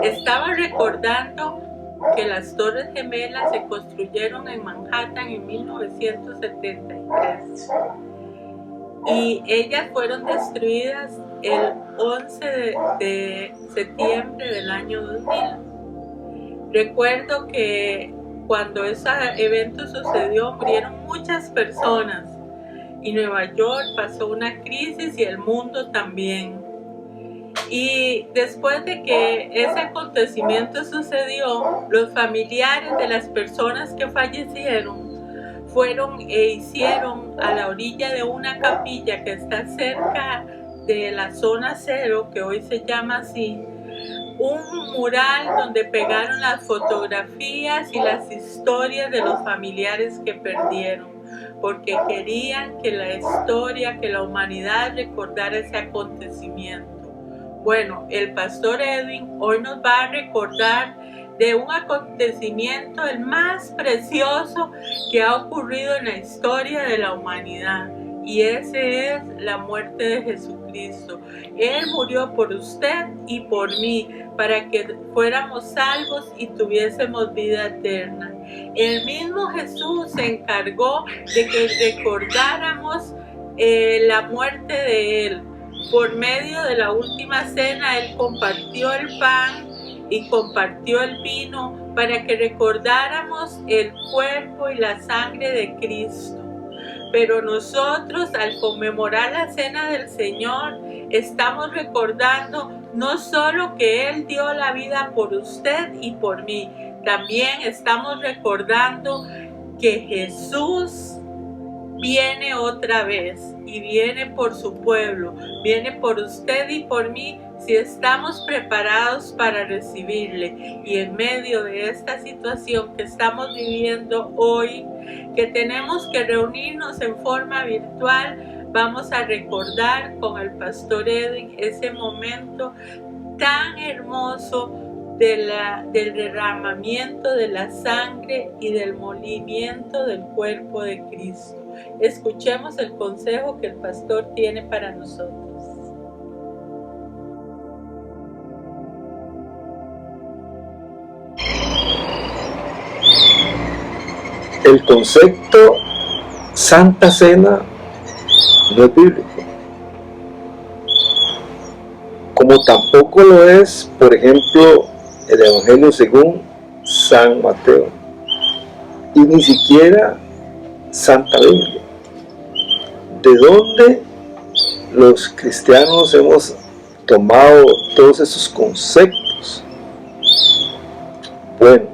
Estaba recordando que las Torres Gemelas se construyeron en Manhattan en 1973 y ellas fueron destruidas el 11 de septiembre del año 2000. Recuerdo que cuando ese evento sucedió murieron muchas personas y Nueva York pasó una crisis y el mundo también. Y después de que ese acontecimiento sucedió, los familiares de las personas que fallecieron fueron e hicieron a la orilla de una capilla que está cerca de la zona cero, que hoy se llama así, un mural donde pegaron las fotografías y las historias de los familiares que perdieron, porque querían que la historia, que la humanidad recordara ese acontecimiento. Bueno, el pastor Edwin hoy nos va a recordar de un acontecimiento el más precioso que ha ocurrido en la historia de la humanidad, y ese es la muerte de Jesucristo. Él murió por usted y por mí para que fuéramos salvos y tuviésemos vida eterna. El mismo Jesús se encargó de que recordáramos la muerte de Él. Por medio de la última cena, Él compartió el pan y compartió el vino para que recordáramos el cuerpo y la sangre de Cristo. Pero nosotros, al conmemorar la cena del Señor, estamos recordando no solo que Él dio la vida por usted y por mí, también estamos recordando que Jesús viene otra vez y viene por su pueblo, viene por usted y por mí si estamos preparados para recibirle. Y en medio de esta situación que estamos viviendo hoy, que tenemos que reunirnos en forma virtual, vamos a recordar con el pastor Edwin ese momento tan hermoso del derramamiento de la sangre y del molimiento del cuerpo de Cristo. Escuchemos el consejo que el pastor tiene para nosotros. El concepto Santa Cena no es bíblico, como tampoco lo es, por ejemplo, el Evangelio según San Mateo, y ni siquiera Santa Biblia. ¿De dónde los cristianos hemos tomado todos esos conceptos? Bueno,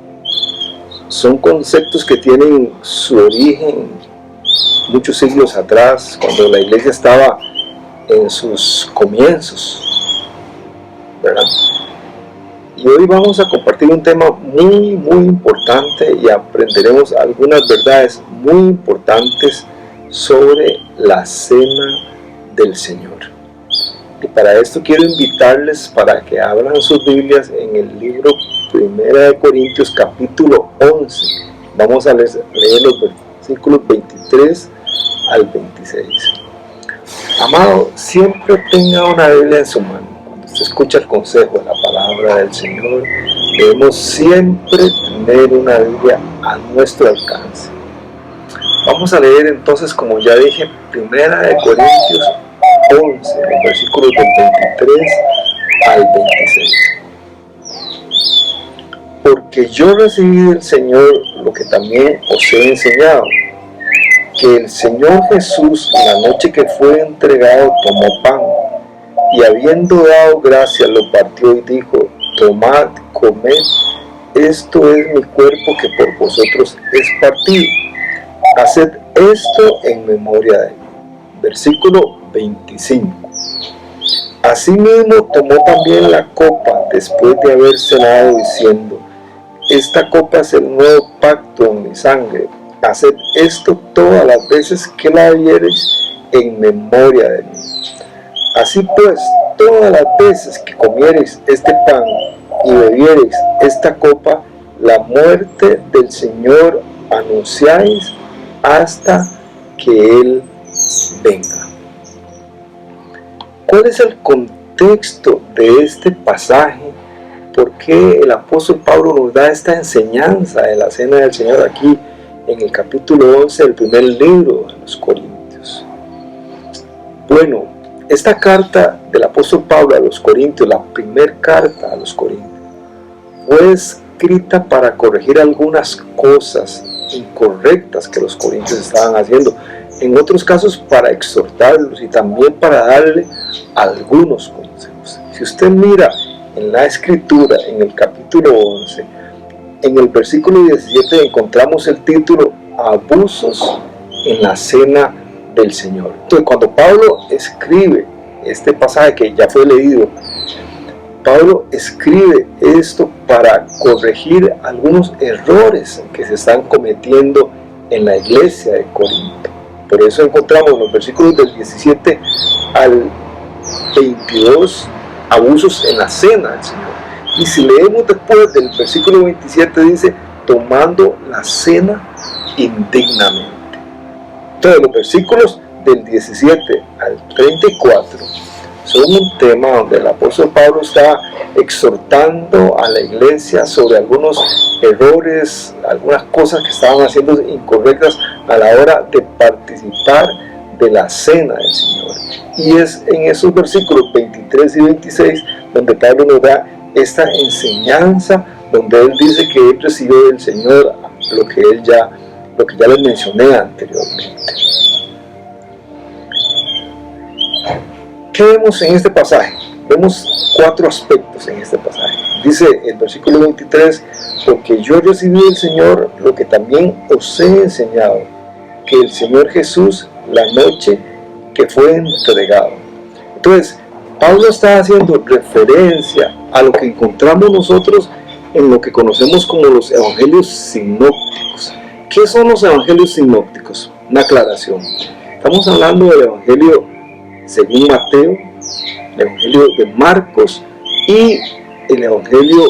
son conceptos que tienen su origen muchos siglos atrás, cuando la iglesia estaba en sus comienzos, ¿verdad? Y hoy vamos a compartir un tema muy importante y aprenderemos algunas verdades muy importantes sobre la cena del Señor. Y para esto quiero invitarles para que abran sus Biblias en el libro 1 de Corintios capítulo 11. Vamos a leer los versículos 23 al 26. Amado, siempre tenga una Biblia en su mano. Cuando usted escucha el consejo de la palabra del Señor, debemos siempre tener una Biblia a nuestro alcance. Vamos a leer entonces, como ya dije, 1 de Corintios 11, los versículos del 23 al 26. Porque yo recibí del Señor lo que también os he enseñado, que el Señor Jesús, la noche que fue entregado, tomó pan, y habiendo dado gracias, lo partió y dijo: tomad, comed, esto es mi cuerpo que por vosotros es partido. Haced esto en memoria de mí. Versículo 25. Asimismo tomó también la copa después de haber cenado, diciendo: esta copa es el nuevo pacto en mi sangre. Haced esto todas las veces que la bebiereis en memoria de mí. Así pues, todas las veces que comiereis este pan y bebiereis esta copa, la muerte del Señor anunciáis hasta que Él venga. ¿Cuál es el contexto de este pasaje por qué el apóstol Pablo nos da esta enseñanza de la cena del Señor aquí en el capítulo 11 del primer libro de los Corintios. Bueno, esta carta del apóstol Pablo a los Corintios, la primera carta a los Corintios, fue escrita para corregir algunas cosas incorrectas que los corintios estaban haciendo, en otros casos para exhortarlos y también para darle algunos consejos. Si usted mira en la escritura, en el capítulo 11, en el versículo 17 encontramos el título Abusos en la cena del Señor. Entonces, cuando Pablo escribe este pasaje que ya fue leído, Pablo escribe esto para corregir algunos errores que se están cometiendo en la iglesia de Corinto. Por eso encontramos en los versículos del 17 al 22 abusos en la cena del Señor. Y si leemos después del versículo 27 dice, tomando la cena indignamente. Entonces los versículos del 17 al 34 son un tema donde el apóstol Pablo está exhortando a la iglesia sobre algunos errores, algunas cosas que estaban haciendo incorrectas a la hora de participar de la cena del Señor. Y es en esos versículos 23 y 26 donde Pablo nos da esta enseñanza, donde él dice que él recibió del Señor lo que ya les mencioné anteriormente. ¿Qué vemos en este pasaje? Vemos 4 aspectos en este pasaje. Dice el versículo 23, porque yo recibí del Señor lo que también os he enseñado, que el Señor Jesús, la noche que fue entregado. Entonces, Pablo está haciendo referencia a lo que encontramos nosotros en lo que conocemos como los evangelios sinópticos. ¿Qué son los evangelios sinópticos? Una aclaración. Estamos hablando del evangelio según Mateo, el evangelio de Marcos y el evangelio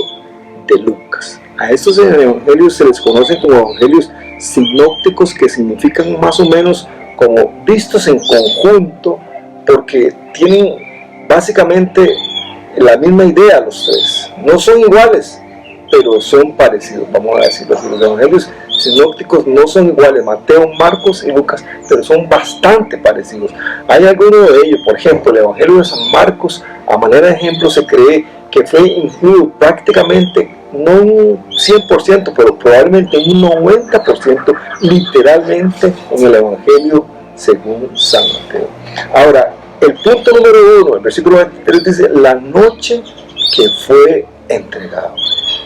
de Lucas. A estos evangelios se les conoce como evangelios sinópticos, que significan más o menos como vistos en conjunto, porque tienen básicamente la misma idea los tres. No son iguales, pero son parecidos, vamos a decirlo así. Los evangelios sinópticos no son iguales, Mateo, Marcos y Lucas, pero son bastante parecidos. Hay algunos de ellos, por ejemplo, el evangelio de San Marcos, a manera de ejemplo, se cree que fue incluido prácticamente, no un 100%, pero probablemente un 90% literalmente en el evangelio según San Mateo. Ahora, el punto número 1, el versículo 23 dice, la noche que fue entregado.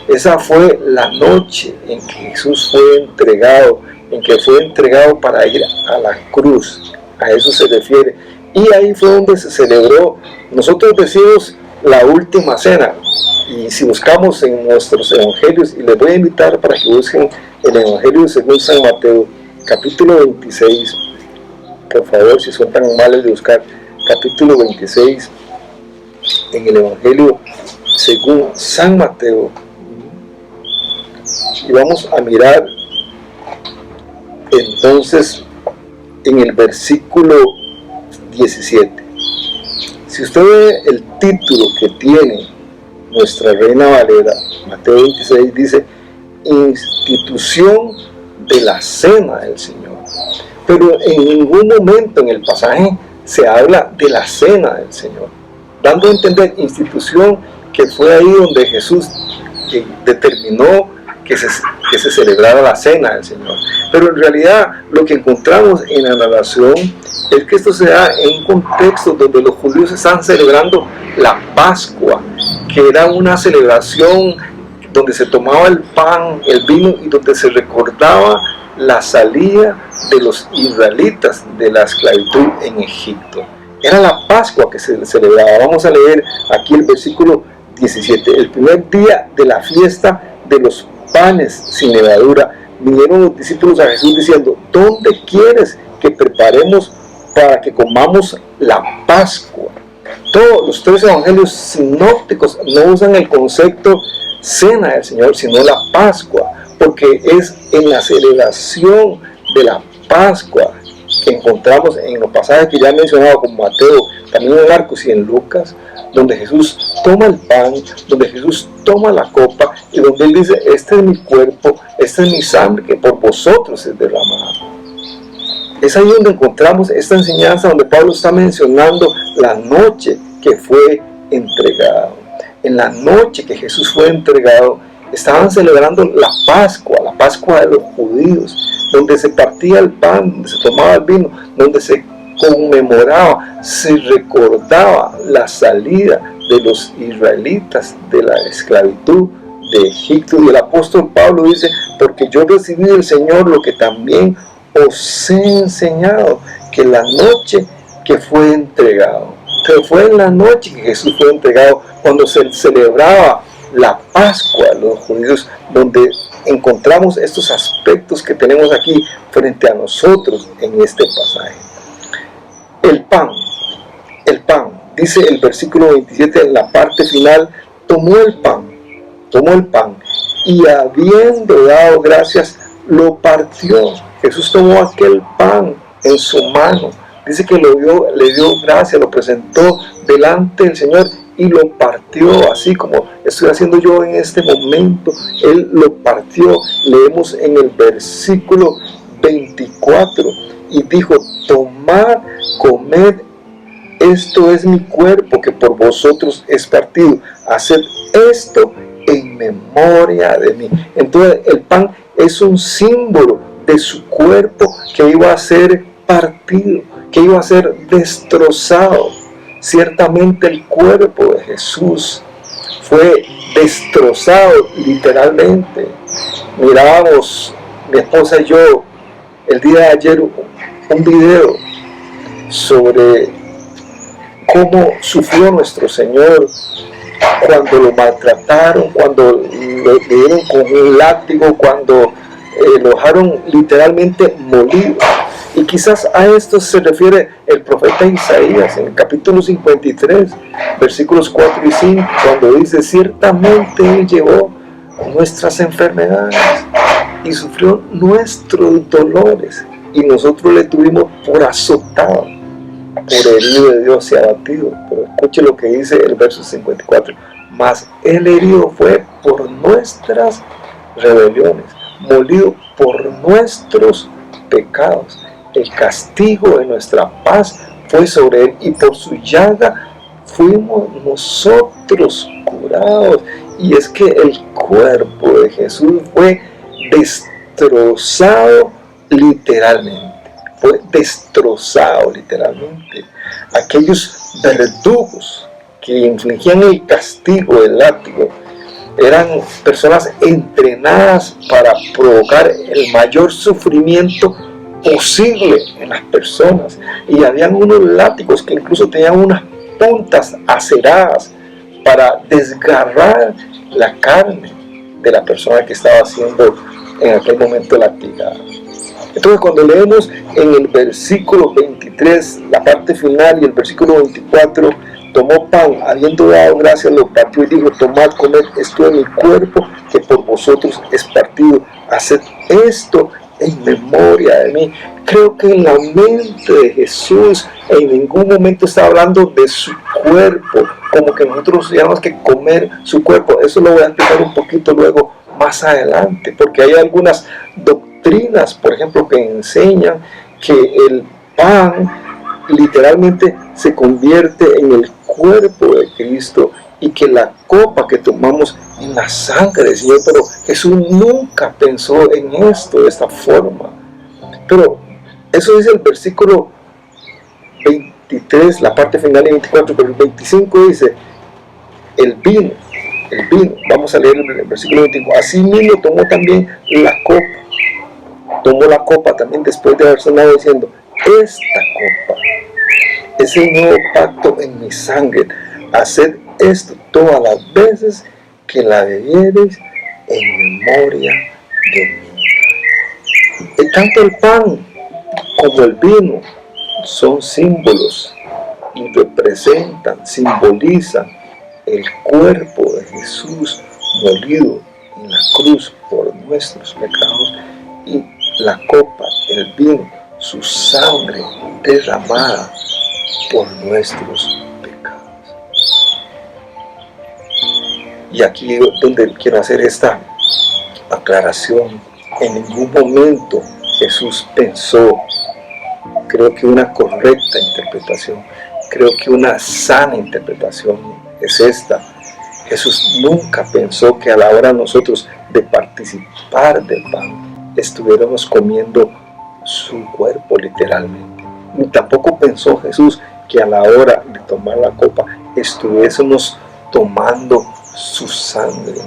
Esa fue la noche en que Jesús fue entregado, en que fue entregado para ir a la cruz. A eso se refiere. Y ahí fue donde se celebró, nosotros decimos, la última cena. Y si buscamos en nuestros evangelios, y les voy a invitar para que busquen el evangelio según San Mateo, capítulo 26, por favor, si son tan amables de buscar capítulo 26 en el evangelio según San Mateo, y vamos a mirar entonces en el versículo 17. Si usted ve el título que tiene nuestra Reina Valera, Mateo 26 dice institución de la cena del Señor, pero en ningún momento en el pasaje se habla de la cena del Señor, dando a entender institución que fue ahí donde Jesús determinó que se celebrara la cena del Señor. Pero en realidad lo que encontramos en la narración es que esto se da en un contexto donde los judíos están celebrando la Pascua, que era una celebración donde se tomaba el pan, el vino, y donde se recordaba la salida de los israelitas de la esclavitud en Egipto. Era la Pascua que se celebraba. Vamos a leer aquí el versículo 17. El primer día de la fiesta de los panes sin levadura, vinieron los discípulos a Jesús diciendo, ¿dónde quieres que preparemos para que comamos la Pascua? Todos los 3 evangelios sinópticos no usan el concepto cena del Señor, sino la Pascua, porque es en la celebración de la Pascua que encontramos en los pasajes que ya he mencionado, como Mateo, también en Marcos y en Lucas, donde Jesús toma el pan, donde Jesús toma la copa y donde Él dice: este es mi cuerpo, esta es mi sangre que por vosotros es derramada. Es ahí donde encontramos esta enseñanza donde Pablo está mencionando la noche que fue entregado. En la noche que Jesús fue entregado, estaban celebrando la Pascua de los judíos, donde se partía el pan, donde se tomaba el vino, donde se conmemoraba, se recordaba la salida de los israelitas de la esclavitud de Egipto. Y el apóstol Pablo dice: porque yo recibí del Señor lo que también os he enseñado, que la noche que fue entregado, que fue en la noche que Jesús fue entregado, cuando se celebraba la Pascua de los judíos, donde encontramos estos aspectos que tenemos aquí frente a nosotros en este pasaje. El pan, dice el versículo 27 en la parte final: tomó el pan y habiendo dado gracias, lo partió. Jesús tomó aquel pan en su mano, dice que le dio gracias, lo presentó delante del Señor y lo partió, así como estoy haciendo yo en este momento. Él lo partió. Leemos en el versículo 24 y dijo: tomad, comed, esto es mi cuerpo que por vosotros es partido, haced esto en memoria de mí. Entonces el pan es un símbolo de su cuerpo que iba a ser partido, que iba a ser destrozado. Ciertamente el cuerpo de Jesús fue destrozado literalmente. Mirábamos, mi esposa y yo, el día de ayer un video sobre cómo sufrió nuestro Señor cuando lo maltrataron, cuando lo dieron con un látigo, cuando lo dejaron literalmente molido. Y quizás a esto se refiere el profeta Isaías en el capítulo 53, versículos 4 y 5, cuando dice: ciertamente Él llevó nuestras enfermedades y sufrió nuestros dolores, y nosotros le tuvimos por azotado, por herido de Dios y abatido. Pero escuche lo que dice el verso 54: mas el herido fue por nuestras rebeliones, molido por nuestros pecados. El castigo de nuestra paz fue sobre Él, y por su llaga fuimos nosotros curados. Y es que el cuerpo de Jesús fue destrozado literalmente. Fue destrozado literalmente. Aquellos verdugos que infligían el castigo del látigo eran personas entrenadas para provocar el mayor sufrimiento posible en las personas, y habían unos látigos que incluso tenían unas puntas aceradas para desgarrar la carne de la persona que estaba siendo en aquel momento latigada. Entonces, cuando leemos en el versículo 23 la parte final y el versículo 24: tomó pan, habiendo dado gracias, lo partió y dijo: tomad, comed, esto es mi cuerpo que por vosotros es partido, haced esto en memoria de mí. Creo que en la mente de Jesús en ningún momento está hablando de su cuerpo, como que nosotros tenemos que comer su cuerpo. Eso lo voy a explicar un poquito luego más adelante, porque hay algunas doctrinas, por ejemplo, que enseñan que el pan literalmente se convierte en el cuerpo de Cristo, y que la copa que tomamos en la sangre del Señor. Pero Jesús nunca pensó en esto de esta forma. Pero eso dice el versículo 23, la parte final, y 24, pero el 25 dice: el vino, vamos a leer el versículo 25: así mismo tomó también la copa también después de haber cenado, diciendo: esta copa es el nuevo pacto en mi sangre, haced esto todas las veces que la bebiereis en memoria de mí. Tanto el pan como el vino son símbolos y representan, simbolizan el cuerpo de Jesús molido en la cruz por nuestros pecados, y la copa, el vino, su sangre derramada por nuestros pecados. Y aquí es donde quiero hacer esta aclaración. En ningún momento Jesús pensó, creo que una correcta interpretación, creo que una sana interpretación es esta. Jesús nunca pensó que a la hora nosotros de participar del pan estuviéramos comiendo su cuerpo literalmente. Ni tampoco pensó Jesús que a la hora de tomar la copa estuviésemos tomando su sangre.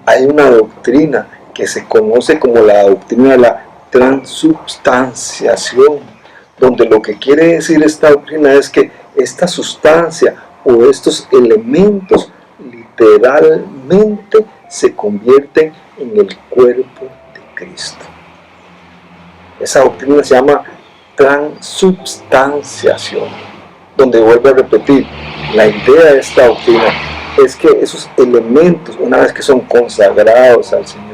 Hay una doctrina que se conoce como la doctrina de la transubstanciación, donde lo que quiere decir esta doctrina es que esta sustancia o estos elementos literalmente se convierten en el cuerpo de Cristo. Esa doctrina se llama transubstanciación, donde vuelvo a repetir, la idea de esta doctrina es que esos elementos, una vez que son consagrados al Señor,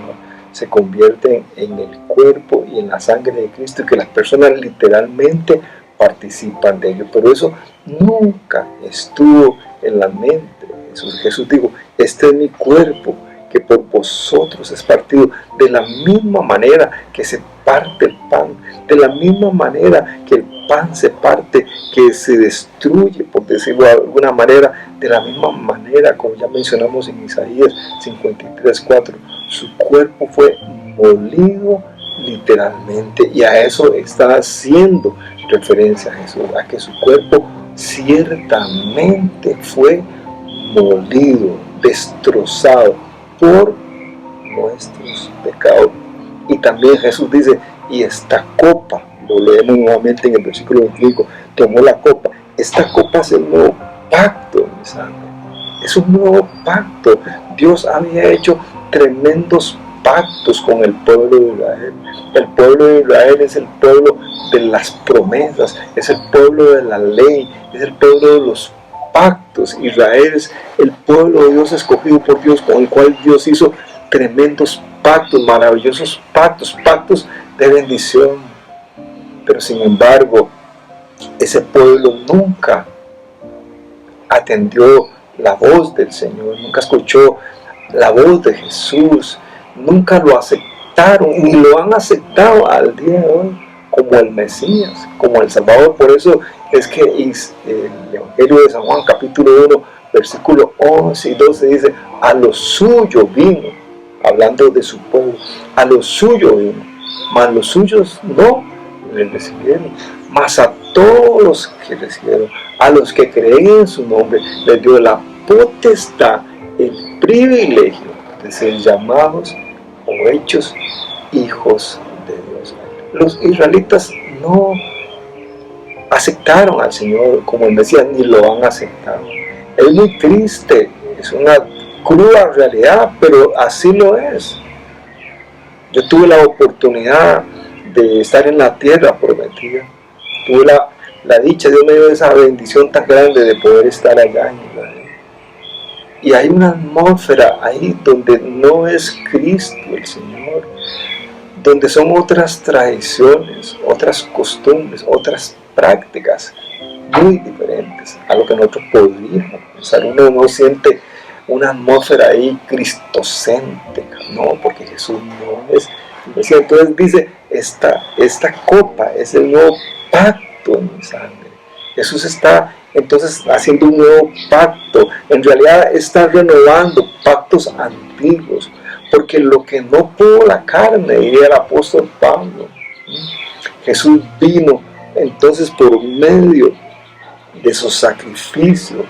se convierten en el cuerpo y en la sangre de Cristo, y que las personas literalmente participan de ello. Pero eso nunca estuvo en la mente de Jesús. Jesús dijo, este es mi cuerpo, que por vosotros es partido. De la misma manera que se parte el pan, de la misma manera que el pan se parte, que se destruye, por decirlo de alguna manera, de la misma manera, como ya mencionamos en Isaías 53:4, su cuerpo fue molido literalmente, y a eso está haciendo referencia a Jesús, a que su cuerpo ciertamente fue molido, destrozado por nuestros pecados. Y también Jesús dice, y esta copa, lo leemos nuevamente en el versículo 25, tomó la copa. Esta copa es el nuevo pacto en mi sangre. Es un nuevo pacto. Dios había hecho tremendos pactos con el pueblo de Israel. El pueblo de Israel es el pueblo de las promesas, es el pueblo de la ley, es el pueblo de los pactos. Israel es el pueblo de Dios escogido por Dios, con el cual Dios hizo tremendos pactos, maravillosos pactos, pactos de bendición. Pero sin embargo, ese pueblo nunca atendió la voz del Señor, nunca escuchó la voz de Jesús, nunca lo aceptaron, ni lo han aceptado al día de hoy como el Mesías, como el Salvador. Por eso es que el Evangelio de San Juan, capítulo 1, versículo 11 y 12 dice, a lo suyo vino, hablando de su pueblo, a lo suyo vino, mas los suyos no le recibieron, mas a todos los que recibieron, a los que creen en su nombre, les dio la potestad, el privilegio de ser llamados o hechos hijos de Dios. Los israelitas no aceptaron al Señor como el Mesías, ni lo han aceptado. Es muy triste, es una cruda realidad, pero así lo es. Yo tuve la oportunidad de estar en la tierra prometida, tuve la dicha, Dios me dio esa bendición tan grande de poder estar allá en Israel. Y hay una atmósfera ahí donde no es Cristo el Señor, donde son otras tradiciones, otras costumbres, otras prácticas muy diferentes a lo que nosotros podríamos pensar. Uno no siente una atmósfera ahí cristocéntrica, no, porque Jesús no es. Entonces dice, esta copa es el nuevo pacto en mi sangre. Jesús está entonces haciendo un nuevo pacto. En realidad está renovando pactos antiguos, porque lo que no pudo la carne, diría el apóstol Pablo, Jesús vino entonces por medio de su sacrificio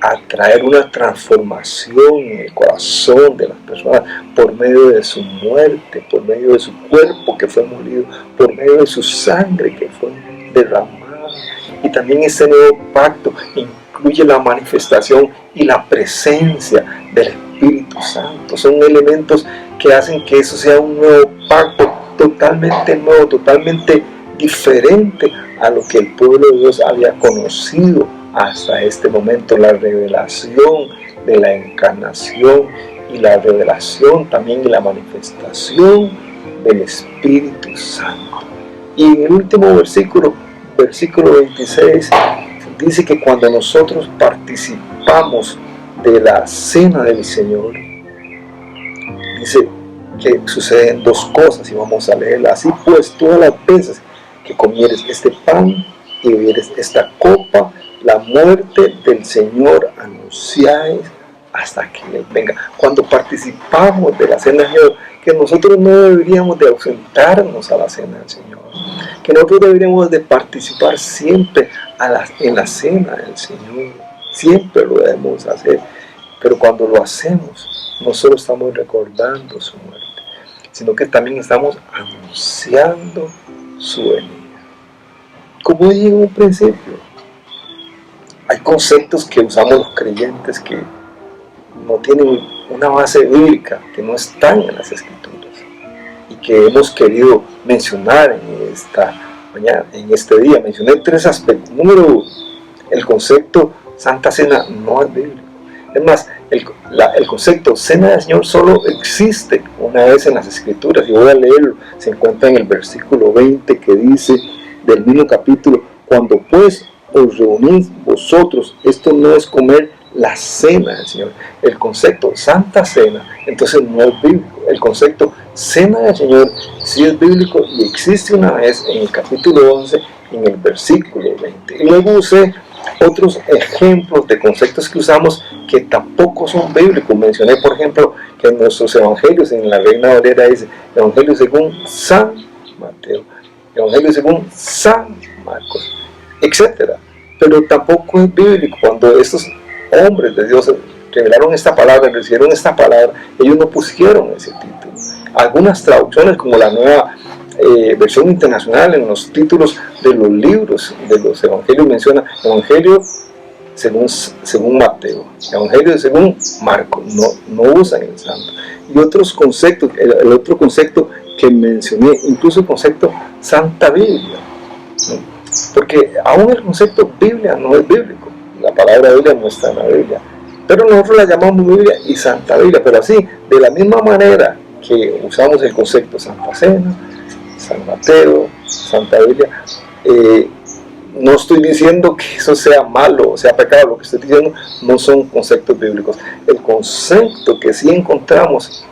a traer una transformación en el corazón de las personas, por medio de su muerte, por medio de su cuerpo que fue molido, por medio de su sangre que fue derramada. Y también este nuevo pacto incluye la manifestación y la presencia del Espíritu Santo. Son elementos que hacen que eso sea un nuevo pacto, totalmente nuevo, totalmente diferente a lo que el pueblo de Dios había conocido hasta este momento. La revelación de la encarnación y la revelación también y la manifestación del Espíritu Santo. Y en el último versículo, versículo 26, dice que cuando nosotros participamos de la cena del Señor, dice que suceden dos cosas, y vamos a leerla. Así pues, todas las veces que comieres este pan y bebieres esta copa, la muerte del Señor anunciáis hasta que Él venga. Cuando participamos de la cena del Señor, que nosotros no deberíamos de ausentarnos a la cena del Señor, que nosotros deberíamos de participar siempre en la cena del Señor, siempre lo debemos hacer, pero cuando lo hacemos, no solo estamos recordando su muerte, sino que también estamos anunciando su venida. Como dije en un principio, hay conceptos que usamos los creyentes que no tienen una base bíblica, que no están en las Escrituras y que hemos querido mencionar en esta mañana, en este día. Mencioné tres aspectos. Número uno, el concepto Santa Cena no es bíblico. Es más, el concepto Cena del Señor solo existe una vez en las Escrituras, y voy a leerlo. Se encuentra en el versículo 20 que dice del mismo capítulo: cuando pues os reunís vosotros, esto no es comer la cena del Señor. El concepto Santa Cena entonces no es bíblico. El concepto Cena del Señor sí es bíblico y existe una vez en el capítulo 11, en el versículo 20. Y luego usé otros ejemplos de conceptos que usamos que tampoco son bíblicos. Mencioné, por ejemplo, que en nuestros evangelios, en la Reina Valera dice Evangelio según San Mateo, Evangelio según San Marcos, etc. Pero tampoco es bíblico. Cuando estos hombres de Dios revelaron esta palabra, recibieron esta palabra, ellos no pusieron ese título. Algunas traducciones, como la Nueva Versión Internacional, en los títulos de los libros de los evangelios menciona Evangelio según Mateo, Evangelio según Marcos, no usan el santo. Y otros conceptos, el otro concepto que mencioné, incluso el concepto Santa Biblia, ¿no? Porque aún el concepto Biblia no es bíblico. La palabra Biblia no está en la Biblia, pero nosotros la llamamos Biblia y Santa Biblia. Pero así, de la misma manera que usamos el concepto Santa Cena, San Mateo, Santa Biblia, no estoy diciendo que eso sea malo o sea pecado. Lo que estoy diciendo no son conceptos bíblicos. El concepto que sí encontramos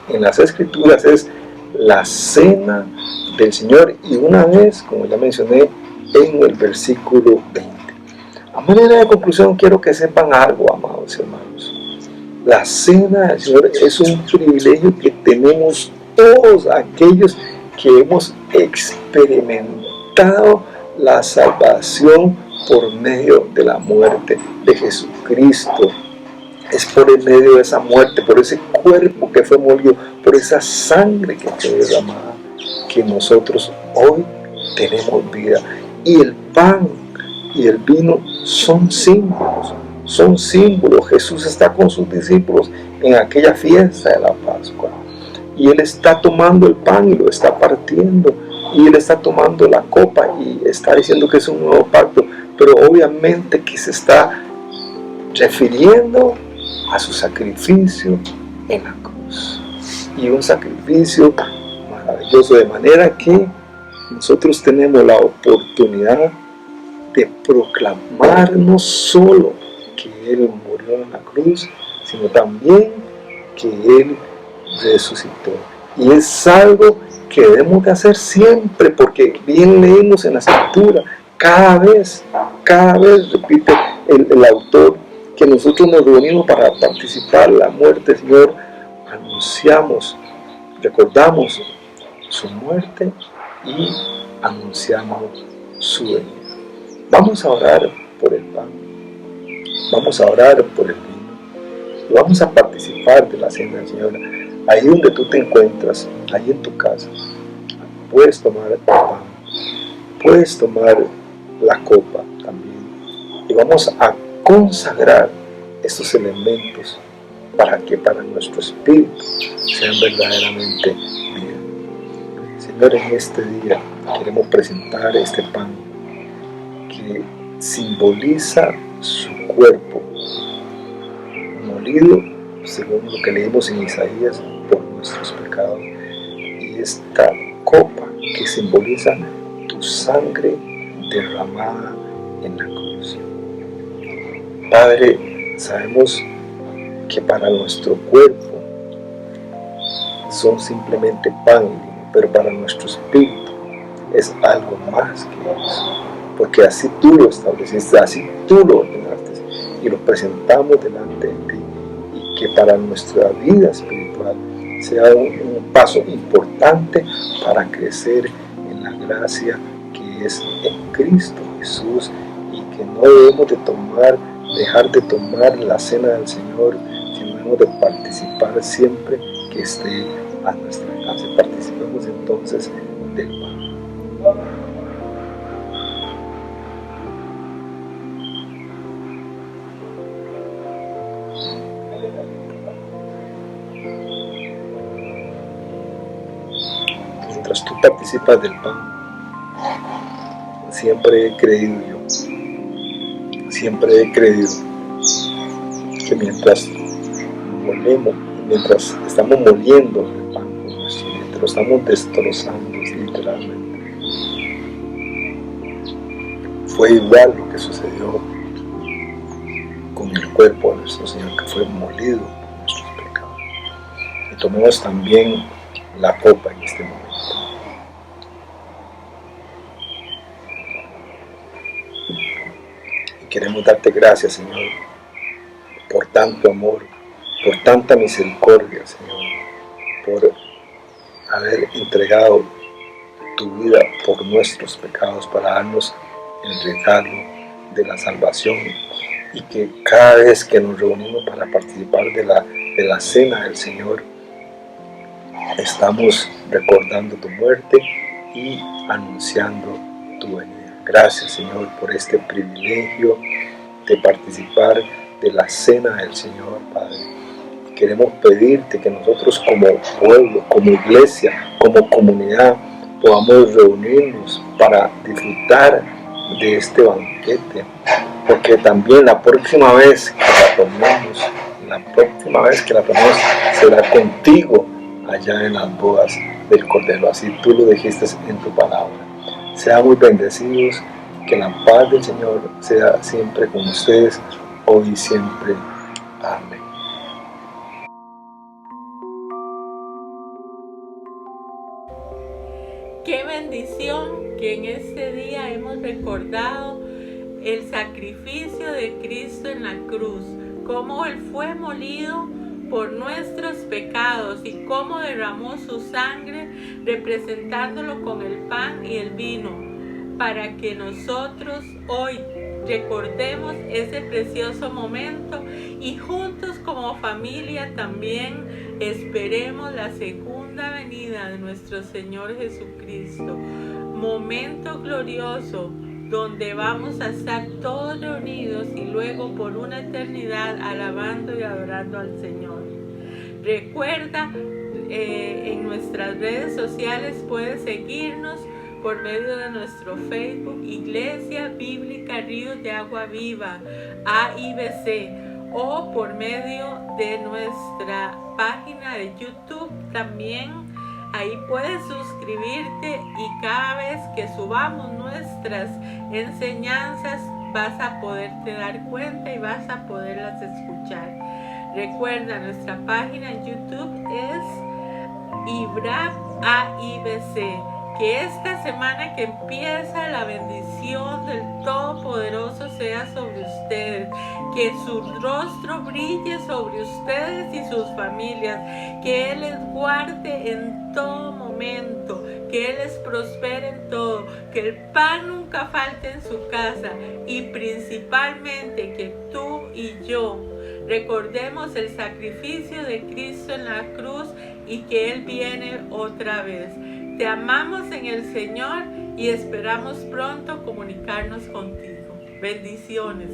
en las Escrituras es la cena del Señor, y una vez, como ya mencioné, en el versículo 20. A manera de conclusión, quiero que sepan algo, amados hermanos. La cena del Señor es un privilegio que tenemos todos aquellos que hemos experimentado la salvación por medio de la muerte de Jesucristo. Es por el medio de esa muerte, por ese cuerpo que fue molido, por esa sangre que fue derramada, que nosotros hoy tenemos vida. Y el pan y el vino son símbolos, son símbolos. Jesús está con sus discípulos en aquella fiesta de la Pascua, y Él está tomando el pan y lo está partiendo, y Él está tomando la copa y está diciendo que es un nuevo pacto, pero obviamente que se está refiriendo a su sacrificio en la cruz, y un sacrificio maravilloso, de manera que nosotros tenemos la oportunidad de proclamar no solo que Él murió en la cruz, sino también que Él resucitó. Y es algo que debemos de hacer siempre, porque bien leemos en la Escritura, cada vez repite el autor, que nosotros nos reunimos para participar en la muerte del Señor, anunciamos, recordamos su muerte y anunciamos su venida. Vamos a orar por el pan, vamos a orar por el vino, y vamos a participar de la cena del Señor. Ahí donde tú te encuentras, ahí en tu casa, puedes tomar el pan, puedes tomar la copa también, y vamos a consagrar estos elementos para que para nuestro espíritu sean verdaderamente vida. Señor, en este día queremos presentar este pan que simboliza su cuerpo molido, según lo que leímos en Isaías, por nuestros pecados, y esta copa que simboliza sangre derramada en la cruz. Padre, sabemos que para nuestro cuerpo son simplemente pan, pero para nuestro espíritu es algo más que eso, porque así tú lo estableciste, así tú lo ordenaste y lo presentamos delante de ti, y que para nuestra vida espiritual sea un paso importante para crecer en la gracia que es en Cristo Jesús, y que no debemos dejar de tomar la cena del Señor, sino debemos de participar siempre que esté a nuestra alcance. Participemos entonces del pan. Mientras tú participas del pan, siempre he creído que mientras estamos moliendo el pan con nuestro diente, lo estamos destrozando literalmente. Fue igual lo que sucedió con el cuerpo de nuestro Señor, que fue molido por nuestros pecados. Y tomemos también la copa en este momento. Y queremos darte gracias, Señor, por tanto amor, por tanta misericordia, Señor, por haber entregado tu vida por nuestros pecados para darnos el regalo de la salvación, y que cada vez que nos reunimos para participar de la cena del Señor, estamos recordando tu muerte y anunciando tu venida. Gracias, Señor, por este privilegio de participar de la cena del Señor, Padre. Queremos pedirte que nosotros como pueblo, como iglesia, como comunidad, podamos reunirnos para disfrutar de este banquete, porque también la próxima vez que la tomemos será contigo allá en las bodas del Cordero. Así tú lo dijiste en tu palabra. Sean muy bendecidos, que la paz del Señor sea siempre con ustedes, hoy y siempre. Amén. Qué bendición que en este día hemos recordado el sacrificio de Cristo en la cruz, cómo Él fue molido por nuestros pecados y cómo derramó su sangre representándolo con el pan y el vino, para que nosotros hoy recordemos ese precioso momento y juntos como familia también esperemos la segunda venida de nuestro Señor Jesucristo. Momento glorioso donde vamos a estar todos reunidos y luego por una eternidad alabando y adorando al Señor. Recuerda, en nuestras redes sociales puedes seguirnos por medio de nuestro Facebook, Iglesia Bíblica Ríos de Agua Viva, AIBC, o por medio de nuestra página de YouTube también. Ahí puedes suscribirte y cada vez que subamos nuestras enseñanzas vas a poderte dar cuenta y vas a poderlas escuchar. Recuerda, nuestra página en YouTube es IBRAP AIBC. Que esta semana que empieza la bendición del Todopoderoso sea sobre ustedes, que su rostro brille sobre ustedes y sus familias, que Él les guarde en todo momento, que Él les prospere en todo, que el pan nunca falte en su casa y principalmente que tú y yo recordemos el sacrificio de Cristo en la cruz y que Él viene otra vez. Te amamos en el Señor y esperamos pronto comunicarnos contigo. Bendiciones.